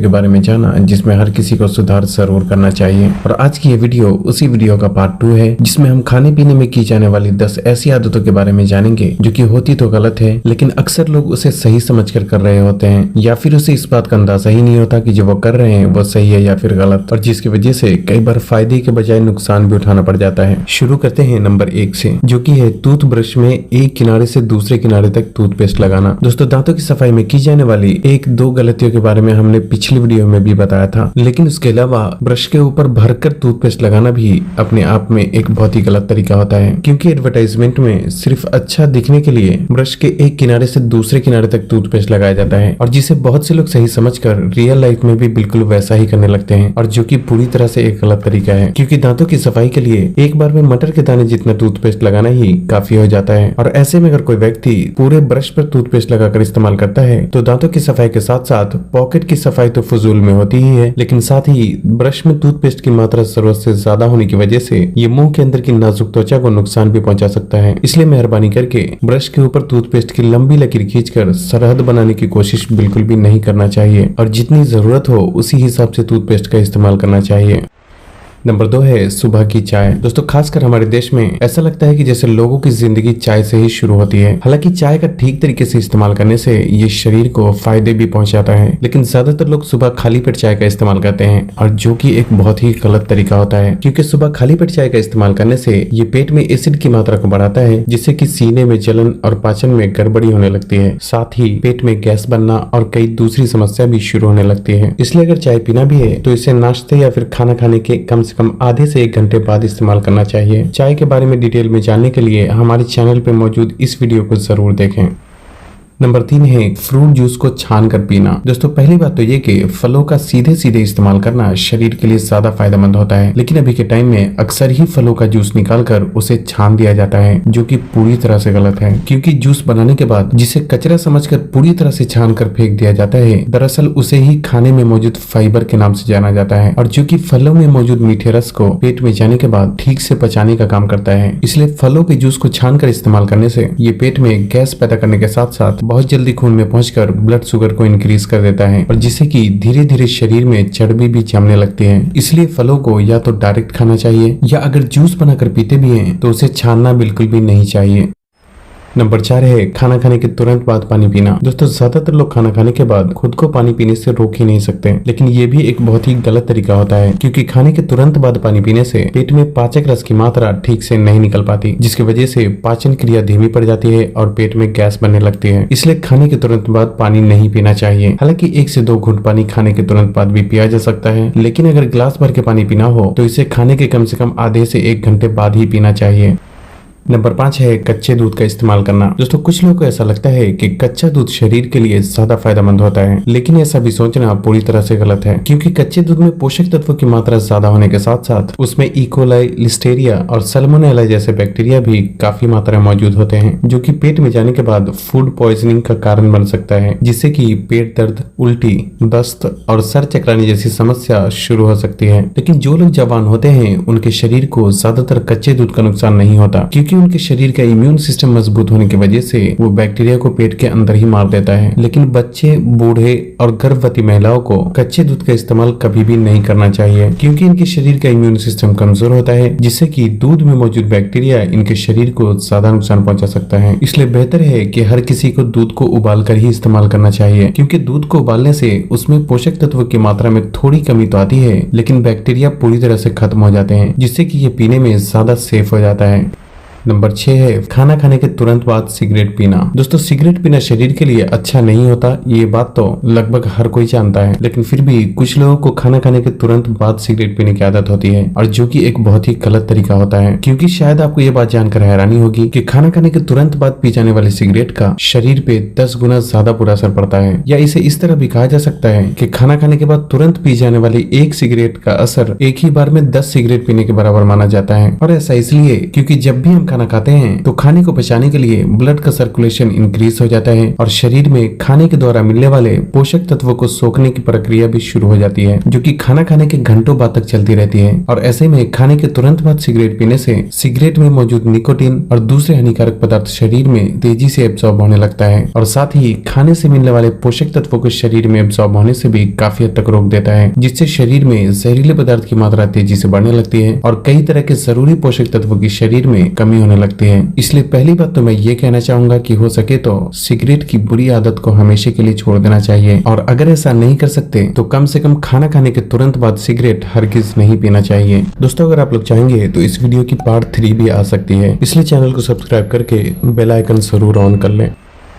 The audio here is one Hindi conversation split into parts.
के बारे में जाना जिसमें हर किसी को सुधार जरूर करना चाहिए। और आज की ये वीडियो उसी वीडियो का पार्ट 2 है जिसमें हम खाने पीने में की जाने वाली 10 ऐसी आदतों के बारे में जानेंगे जो कि होती तो गलत है लेकिन अक्सर लोग उसे सही समझकर कर रहे होते हैं, या फिर उसे इस बात का अंदाजा ही नहीं होता कि जो वो कर रहे हैं वो सही है या फिर गलत, और जिसकी वजह से कई बार फायदे के बजाय नुकसान भी उठाना पड़ जाता है। शुरू करते हैं नंबर 1 से, जो कि है टूथब्रश में एक किनारे से दूसरे किनारे तक टूथपेस्ट लगाना। दोस्तों, दांतों की सफाई में की जाने वाली 1-2 गलतियों के बारे में हमने पिछली वीडियो में भी बताया था, लेकिन उसके अलावा ब्रश के ऊपर भरकर टूथपेस्ट लगाना भी अपने आप में एक बहुत ही गलत तरीका होता है, क्योंकि एडवर्टाइजमेंट में सिर्फ अच्छा दिखने के लिए ब्रश के एक किनारे से दूसरे किनारे तक टूथपेस्ट लगाया जाता है, और जिसे बहुत से लोग सही समझकर रियल लाइफ में भी बिल्कुल वैसा ही करने लगते हैं, और जो कि पूरी तरह से एक गलत तरीका है, क्योंकि दांतों की सफाई के लिए एक बार में मटर के दाने जितना टूथपेस्ट लगाना ही काफी हो जाता है। और ऐसे में अगर कोई व्यक्ति पूरे ब्रश पर टूथपेस्ट लगाकर इस्तेमाल करता है तो दांतों की सफाई के साथ साथ पॉकेट की सफाई तो फजूल में होती ही है, लेकिन साथ ही ब्रश में टूथपेस्ट की मात्रा जरूरत से ज्यादा होने की वजह से ये मुंह के अंदर की नाजुक त्वचा को नुकसान भी पहुंचा सकता है। इसलिए मेहरबानी करके ब्रश के ऊपर टूथपेस्ट की लंबी लकीर खींचकर सरहद बनाने की कोशिश बिल्कुल भी नहीं करना चाहिए, और जितनी जरूरत हो उसी हिसाब से टूथपेस्ट का इस्तेमाल करना चाहिए। नंबर 2 है सुबह की चाय। दोस्तों, खासकर हमारे देश में ऐसा लगता है कि जैसे लोगों की जिंदगी चाय से ही शुरू होती है। हालांकि चाय का ठीक तरीके से इस्तेमाल करने से ये शरीर को फायदे भी पहुंचाता है, लेकिन ज्यादातर लोग सुबह खाली पेट चाय का इस्तेमाल करते हैं, और जो कि एक बहुत ही गलत तरीका होता है, क्योंकि सुबह खाली पेट चाय का इस्तेमाल करने से ये पेट में एसिड की मात्रा को बढ़ाता है, जिससे कि सीने में जलन और पाचन में गड़बड़ी होने लगती है। साथ ही पेट में गैस बनना और कई दूसरी समस्या भी शुरू होने लगती है। इसलिए अगर चाय पीना भी है तो इसे नाश्ते या फिर खाना खाने के कम से कम आधे से 1 घंटे बाद इस्तेमाल करना चाहिए। चाय के बारे में डिटेल में जानने के लिए हमारे चैनल पर मौजूद इस वीडियो को जरूर देखें। नंबर 3 है फ्रूट जूस को छान कर पीना। दोस्तों, पहली बात तो ये कि फलों का सीधे सीधे इस्तेमाल करना शरीर के लिए ज्यादा फायदेमंद होता है, लेकिन अभी के टाइम में अक्सर ही फलों का जूस निकालकर उसे छान दिया जाता है, जो कि पूरी तरह से गलत है, क्योंकि जूस बनाने के बाद जिसे कचरा समझकर पूरी तरह से छान कर फेंक दिया जाता है, दरअसल उसे ही खाने में मौजूद फाइबर के नाम से जाना जाता है, और जो कि फलों में मौजूद मीठे रस को पेट में जाने के बाद ठीक से पचाने का काम करता है। इसलिए फलों के जूस को छान कर इस्तेमाल करने से ये पेट में गैस पैदा करने के साथ साथ बहुत जल्दी खून में पहुंचकर ब्लड शुगर को इंक्रीज कर देता है, और जिससे कि धीरे धीरे शरीर में चर्बी भी जमने लगती है। इसलिए फलों को या तो डायरेक्ट खाना चाहिए, या अगर जूस बनाकर पीते भी हैं तो उसे छानना बिल्कुल भी नहीं चाहिए। नंबर 4 है खाना खाने के तुरंत बाद पानी पीना। दोस्तों, ज्यादातर लोग खाना खाने के बाद खुद को पानी पीने से रोक ही नहीं सकते, लेकिन ये भी एक बहुत ही गलत तरीका होता है, क्योंकि खाने के तुरंत बाद पानी पीने से पेट में पाचक रस की मात्रा ठीक से नहीं निकल पाती, जिसकी वजह से पाचन क्रिया धीमी पड़ जाती है और पेट में गैस बनने लगती है। इसलिए खाने के तुरंत बाद पानी नहीं पीना चाहिए। हालांकि 1 से 2 घूंट पानी खाने के तुरंत बाद भी पिया जा सकता है, लेकिन अगर गिलास भर के पानी पीना हो तो इसे खाने के कम से कम आधे से 1 घंटे बाद ही पीना चाहिए। नंबर 5 है कच्चे दूध का इस्तेमाल करना। दोस्तों, कुछ लोगों को ऐसा लगता है कि कच्चा दूध शरीर के लिए ज्यादा फायदेमंद होता है, लेकिन ऐसा भी सोचना पूरी तरह से गलत है, क्योंकि कच्चे दूध में पोषक तत्वों की मात्रा ज्यादा होने के साथ साथ उसमें इकोलाई, लिस्टेरिया और सल्मोनेला जैसे बैक्टीरिया भी काफी मात्रा में मौजूद होते हैं, जो कि पेट में जाने के बाद फूड पॉइजनिंग का कारण बन सकता है, जिससे कि पेट दर्द, उल्टी, दस्त और सर चकराने जैसी समस्या शुरू हो सकती है। लेकिन जो लोग जवान होते हैं उनके शरीर को ज्यादातर कच्चे दूध का नुकसान नहीं होता, क्योंकि उनके शरीर का इम्यून सिस्टम मजबूत होने की वजह से वो बैक्टीरिया को पेट के अंदर ही मार देता है। लेकिन बच्चे, बूढ़े और गर्भवती महिलाओं को कच्चे दूध का इस्तेमाल कभी भी नहीं करना चाहिए, क्योंकि इनके शरीर का इम्यून सिस्टम कमजोर होता है, जिससे कि दूध में मौजूद बैक्टीरिया इनके शरीर को ज्यादा नुकसान पहुंचा सकता है। इसलिए बेहतर है कि हर किसी को दूध को उबाल कर ही इस्तेमाल करना चाहिए, क्योंकि दूध को उबालने से उसमें पोषक तत्व की मात्रा में थोड़ी कमी तो आती है, लेकिन बैक्टीरिया पूरी तरह से खत्म हो जाते हैं, जिससे कि ये पीने में ज्यादा सेफ हो जाता है। नंबर 6 है खाना खाने के तुरंत बाद सिगरेट पीना। दोस्तों, सिगरेट पीना शरीर के लिए अच्छा नहीं होता, ये बात तो लगभग हर कोई जानता है, लेकिन फिर भी कुछ लोगों को खाना खाने के तुरंत बाद सिगरेट पीने की आदत होती है, और जो कि एक बहुत ही गलत तरीका होता है, क्योंकि शायद आपको ये बात जानकर हैरानी होगी कि खाना खाने के तुरंत बाद पी जाने वाली सिगरेट का शरीर पे 10 गुना ज्यादा बुरा असर पड़ता है। या इसे इस तरह भी कहा जा सकता है कि खाना खाने के बाद तुरंत पी जाने वाली 1 सिगरेट का असर एक ही बार में 10 सिगरेट पीने के बराबर माना जाता है। और ऐसा इसलिए क्योंकि जब भी हम खाना खाते हैं तो खाने को पचाने के लिए ब्लड का सर्कुलेशन इंक्रीज हो जाता है और शरीर में खाने के द्वारा मिलने वाले पोषक तत्वों को सोखने की प्रक्रिया भी शुरू हो जाती है, जो कि खाना खाने के घंटों बाद तक चलती रहती है। और ऐसे में खाने के तुरंत बाद सिगरेट पीने से सिगरेट में मौजूद निकोटीन और दूसरे हानिकारक पदार्थ शरीर में तेजी से एब्जॉर्ब होने लगता है और साथ ही खाने से मिलने वाले पोषक तत्वों को शरीर में एब्जॉर्ब होने से भी काफी हद तक रोक देता है, जिससे शरीर में जहरीले पदार्थ की मात्रा तेजी से बढ़ने लगती है और कई तरह के जरूरी पोषक तत्वों की शरीर में कमी होने लगती है। इसलिए पहली बात तो मैं ये कहना चाहूंगा कि हो सके तो सिगरेट की बुरी आदत को हमेशा के लिए छोड़ देना चाहिए और अगर ऐसा नहीं कर सकते तो कम से कम खाना खाने के तुरंत बाद सिगरेट हरगिज नहीं पीना चाहिए। दोस्तों, अगर आप लोग चाहेंगे तो इस वीडियो की पार्ट 3 भी आ सकती है, इसलिए चैनल को सब्सक्राइब करके बेल आइकन जरूर ऑन कर लें।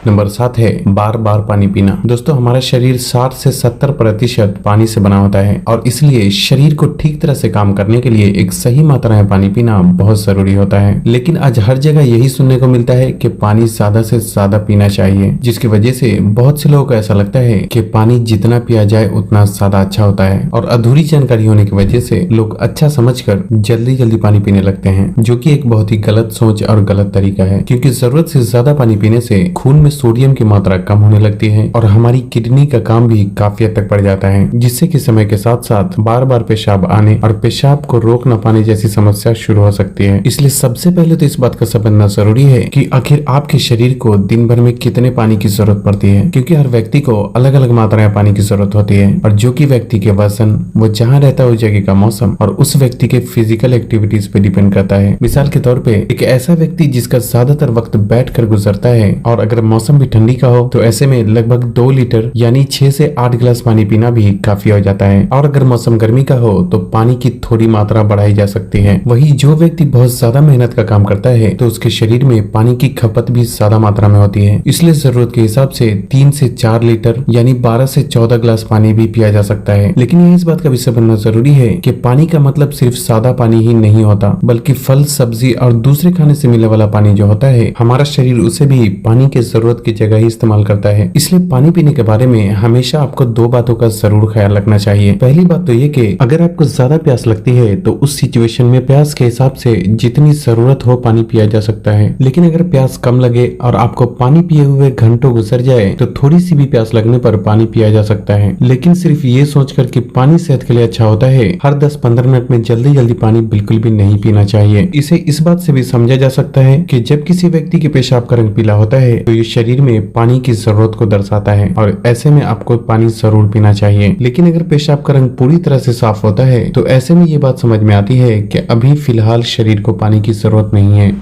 नंबर 7 है बार बार पानी पीना। दोस्तों, हमारा शरीर 60 से 70% पानी से बना होता है और इसलिए शरीर को ठीक तरह से काम करने के लिए एक सही मात्रा में पानी पीना बहुत जरूरी होता है। लेकिन आज हर जगह यही सुनने को मिलता है कि पानी ज्यादा से ज्यादा पीना चाहिए, जिसकी वजह से बहुत से लोगों को ऐसा लगता है कि पानी जितना पिया जाए उतना ज्यादा अच्छा होता है और अधूरी जानकारी होने की वजह से लोग अच्छा समझकर जल्दी जल्दी पानी पीने लगते हैं, जो कि एक बहुत ही गलत सोच और गलत तरीका है, क्योंकि जरूरत से ज्यादा पानी पीने से खून में सोडियम की मात्रा कम होने लगती है और हमारी किडनी का काम भी काफी हद तक बढ़ जाता है, जिससे कि समय के साथ साथ बार बार पेशाब आने और पेशाब को रोक न पाने जैसी समस्या शुरू हो सकती है। इसलिए सबसे पहले तो इस बात का समझना जरूरी है कि आखिर आपके शरीर को दिन भर में कितने पानी की जरूरत पड़ती है, क्योंकि हर व्यक्ति को अलग अलग मात्रा में पानी की जरूरत होती है और जो कि व्यक्ति के वजन, वो जहाँ रहता है उस जगह का मौसम और उस व्यक्ति के फिजिकल एक्टिविटीज पे डिपेंड करता है। मिसाल के तौर पे एक ऐसा व्यक्ति जिसका ज्यादातर वक्त बैठकर गुजरता है और अगर मौसम भी ठंडी का हो तो ऐसे में लगभग 2 लीटर यानी 6 से 8 गिलास पानी पीना भी काफी हो जाता है और अगर मौसम गर्मी का हो तो पानी की थोड़ी मात्रा बढ़ाई जा सकती है। वही जो व्यक्ति बहुत ज्यादा मेहनत का काम करता है तो उसके शरीर में पानी की खपत भी ज्यादा मात्रा में होती है, इसलिए जरूरत के हिसाब से 3 से 4 लीटर यानी 12 से 14 गिलास पानी भी पिया जा सकता है। लेकिन इस बात का भी समझना जरूरी है कि पानी का मतलब सिर्फ सादा पानी ही नहीं होता, बल्कि फल, सब्जी और दूसरे खाने से मिलने वाला पानी जो होता है, हमारा शरीर उसे भी पानी की जरूरत की जगह ही इस्तेमाल करता है। इसलिए पानी पीने के बारे में हमेशा आपको 2 बातों का जरूर ख्याल रखना चाहिए। पहली बात तो ये कि अगर आपको ज्यादा प्यास लगती है तो उस सिचुएशन में प्यास के हिसाब से जितनी जरूरत हो पानी पिया जा सकता है, लेकिन अगर प्यास कम लगे और आपको पानी पिए हुए घंटों गुजर जाए तो थोड़ी सी भी प्यास लगने पर पानी पिया जा सकता है। लेकिन सिर्फ ये सोचकर कि पानी सेहत के लिए अच्छा होता है, हर 10-15 मिनट में जल्दी जल्दी पानी बिल्कुल भी नहीं पीना चाहिए। इसे इस बात से भी समझा जा सकता है कि जब किसी व्यक्ति के पेशाब का रंग पीला होता है तो ये शरीर में पानी की जरूरत को दर्शाता है और ऐसे में आपको पानी जरूर पीना चाहिए। लेकिन अगर पेशाब का रंग पूरी तरह से साफ होता है तो ऐसे में ये बात समझ में आती है कि अभी फिलहाल शरीर को पानी की जरूरत नहीं है।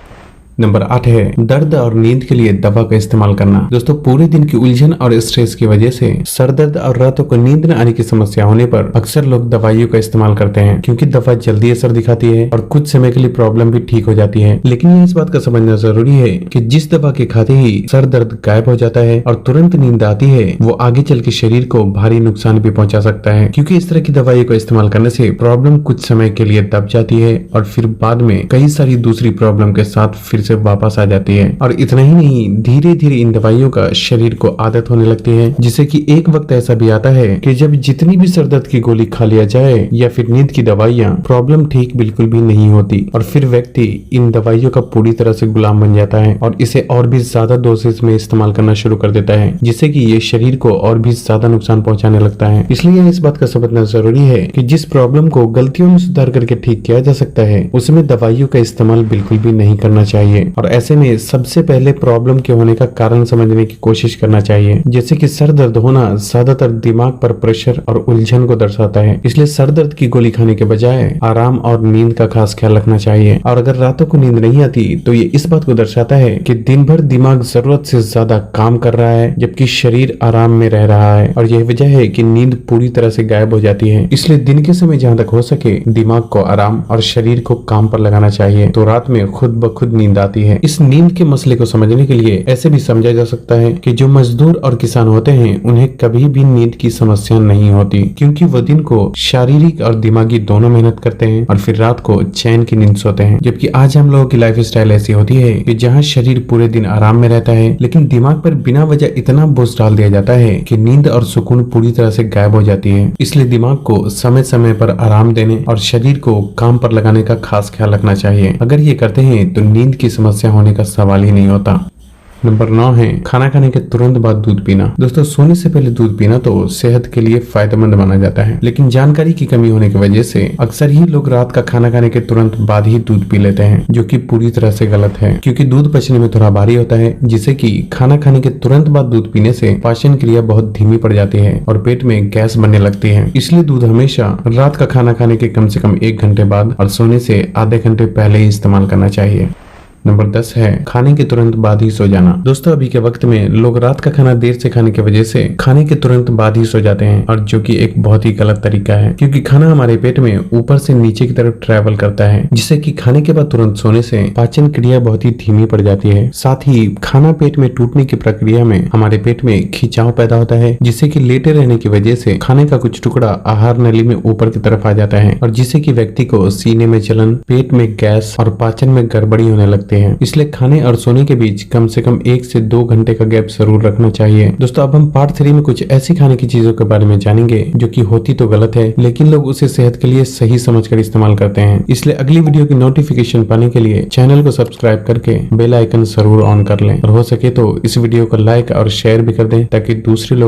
नंबर 8 है दर्द और नींद के लिए दवा का इस्तेमाल करना। दोस्तों, पूरे दिन की उलझन और स्ट्रेस की वजह से सर दर्द और रातों को नींद न आने की समस्या होने पर अक्सर लोग दवाइयों का इस्तेमाल करते हैं, क्योंकि दवा जल्दी असर दिखाती है और कुछ समय के लिए प्रॉब्लम भी ठीक हो जाती है। लेकिन ये इस बात का समझना जरूरी है कि जिस दवा के खाते ही सर दर्द गायब हो जाता है और तुरंत नींद आती है, वो आगे चल के शरीर को भारी नुकसान भी पहुंचा सकता है, क्योंकि इस तरह की दवाइयों का इस्तेमाल करने से प्रॉब्लम कुछ समय के लिए दब जाती है और फिर बाद में कई सारी दूसरी प्रॉब्लम के साथ फिर से वापस आ जाती है। और इतना ही नहीं, धीरे धीरे इन दवाइयों का शरीर को आदत होने लगती है, जिससे कि एक वक्त ऐसा भी आता है कि जब जितनी भी सर दर्द की गोली खा लिया जाए या फिर नींद की दवाइयाँ, प्रॉब्लम ठीक बिल्कुल भी नहीं होती और फिर व्यक्ति इन दवाइयों का पूरी तरह से गुलाम बन जाता है और इसे और भी ज्यादा डोसेज में इस्तेमाल करना शुरू कर देता है, जिससे कि ये शरीर को और भी ज्यादा नुकसान पहुंचाने लगता है। इसलिए इस बात का समझना जरूरी है कि जिस प्रॉब्लम को गलतियों में सुधार करके ठीक किया जा सकता है, उसमें दवाइयों का इस्तेमाल बिल्कुल भी नहीं करना चाहिए और ऐसे में सबसे पहले प्रॉब्लम के होने का कारण समझने की कोशिश करना चाहिए। जैसे कि सर दर्द होना ज्यादातर दिमाग पर प्रेशर और उलझन को दर्शाता है, इसलिए सर दर्द की गोली खाने के बजाय आराम और नींद का खास ख्याल रखना चाहिए। और अगर रातों को नींद नहीं आती तो ये इस बात को दर्शाता है कि दिन भर दिमाग जरूरत से ज्यादा काम कर रहा है, जबकि शरीर आराम में रह रहा है और यही वजह है कि नींद पूरी तरह से गायब हो जाती है। इसलिए दिन के समय जहाँ तक हो सके दिमाग को आराम और शरीर को काम पर लगाना चाहिए, तो रात में खुद ब खुद नींद आती है। इस नींद के मसले को समझने के लिए ऐसे भी समझा जा सकता है कि जो मजदूर और किसान होते हैं उन्हें कभी भी नींद की समस्या नहीं होती, क्योंकि वो दिन को शारीरिक और दिमागी दोनों मेहनत करते हैं और फिर रात को चैन की नींद सोते हैं। जबकि आज हम लोगों की लाइफ स्टाइल ऐसी होती है कि जहाँ शरीर पूरे दिन आराम में रहता है, लेकिन दिमाग पर बिना वजह इतना बोझ डाल दिया जाता है कि नींद और सुकून पूरी तरह से गायब हो जाती है। इसलिए दिमाग को समय समय पर आराम देने और शरीर को काम पर लगाने का खास ख्याल रखना चाहिए। अगर ये करते हैं तो नींद की समस्या होने का सवाल ही नहीं होता। नंबर 9 है खाना खाने के तुरंत बाद दूध पीना। दोस्तों, सोने से पहले दूध पीना तो सेहत के लिए फायदेमंद माना जाता है, लेकिन जानकारी की कमी होने की वजह से अक्सर ही लोग रात का खाना खाने के तुरंत बाद ही दूध पी लेते हैं, जो कि पूरी तरह से गलत है, क्योंकि दूध पचने में थोड़ा भारी होता है, जिससे कि खाना खाने के तुरंत बाद दूध पीने से पाचन क्रिया बहुत धीमी पड़ जाती है और पेट में गैस बनने लगती है। इसलिए दूध हमेशा रात का खाना खाने के कम से कम 1 घंटे बाद और सोने से आधे घंटे पहले ही इस्तेमाल करना चाहिए। नंबर 10 है खाने के तुरंत बाद ही सो जाना। दोस्तों, अभी के वक्त में लोग रात का खाना देर से खाने की वजह से खाने के तुरंत बाद ही सो जाते हैं, और जो कि एक बहुत ही गलत तरीका है, क्योंकि खाना हमारे पेट में ऊपर से नीचे की तरफ ट्रेवल करता है, जिससे कि खाने के बाद तुरंत सोने से पाचन क्रिया बहुत ही धीमी पड़ जाती है। साथ ही खाना पेट में टूटने की प्रक्रिया में हमारे पेट में खिंचाव पैदा होता है, जिससे कि लेटे रहने की वजह से खाने का कुछ टुकड़ा आहार नली में ऊपर की तरफ आ जाता है, और जिससे कि व्यक्ति को सीने में जलन, पेट में गैस और पाचन में गड़बड़ी होने लगती है। इसलिए खाने और सोने के बीच कम से कम 1 से 2 घंटे का गैप जरूर रखना चाहिए। दोस्तों, अब हम पार्ट 3 में कुछ ऐसी खाने की चीजों के बारे में जानेंगे जो कि होती तो गलत है, लेकिन लोग उसे सेहत के लिए सही समझकर इस्तेमाल करते हैं। इसलिए अगली वीडियो की नोटिफिकेशन पाने के लिए चैनल को सब्सक्राइब करके बेल आइकन जरूर ऑन कर लें, और हो सके तो इस वीडियो को लाइक और शेयर भी कर दें, ताकि दूसरे लोग